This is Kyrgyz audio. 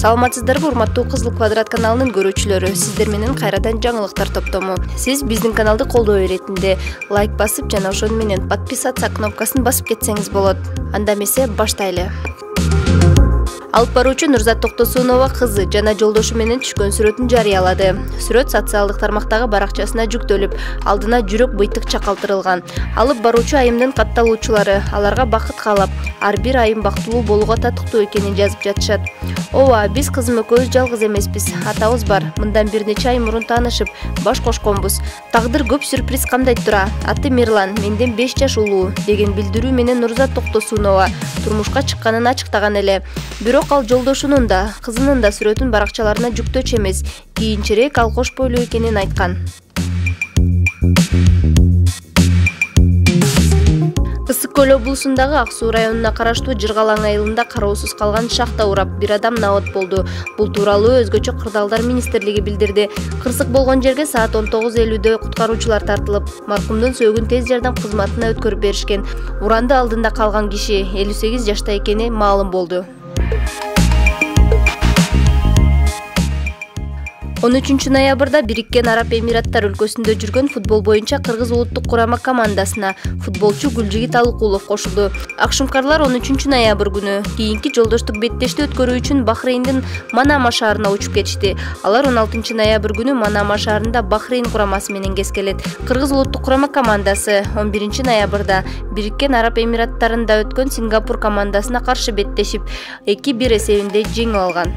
Саламатсыздарбы, урматтуу Кызыл Квадрат каналынын көрүүчүлөрү. Сиздер менен кайрадан жаңылыктар топтому. Сиз биздин каналды колдоо иретинде лайк басып жана ошону менен подписаться кнопкасын басып кетсеңиз болот. Анда эмесе баштайлы. Алып баруучу Нурзат Токтосунова кызы жана жолдошу менен түшкөн сүрөтүн жарыялады. Сүрөт социалдык тармактагы баракчасына жүктөлүп, алдына жүрөк быйтык чакалтырылган. Алып баруучу айымдын катталуучулары аларга бакыт каалап, ар бир айым бактылуу болууга татыктуу экенин жазып жатышат. Ооба, биз кызым экөөбүз жалгыз эмеспиз. Атабыз бар. Мындан бир нече ай мурун таанышып, баш кошконбуз. Тагдыр көп сюрприз камдайт тура. Аты Мирлан, менден 5 жаш улуу деген билдирүү менен Нурзат Токтосунова турмушка чыкканын ачыктаган эле. Бирок ал жолдошунун да, кызынын да сүрөтүн баракчаларына жүктөөчү эмес. Кийинчерээк ал кош бойлуу экенин айткан. Ысык көл облусундагы Ак Суу районуна караштуу Жыргалаң айылында кароосуз калган шахта урап, бир адам набат болду. Бул тууралуу Өзгөчө кырдаалдар министрлиги билдирди. Кырсык болгон жерге саат 19:50 куткаруучулар тартылып, маркумдун сөөгүн тез жардам кызматына өткөрүп беришкен. Уранды алдында калган киши 58 жашта экени маалым болду. 13 ноябрда Бириккен Араб Эмираттар өлкөсүндө жүргөн футбол боюнча Кыргыз улуттук курама командасына футболчу Гүлжигит Алыкулов кошулду. Акшумкарлар 13 ноябрь күнү кийинки жолдоштук беттешти өткөрүү үчүн Бахрейндин Манама шаарына учуп кетишти. Алар 16 ноябрь күнү Манама шаарында Бахрейн курамасы менен кескелет. Кыргыз улуттук курама командасы 11 ноябрда Бириккен Араб Эмираттарында өткөн Сингапур командасына каршы беттешип 2-1 эсебинде жеңип алган.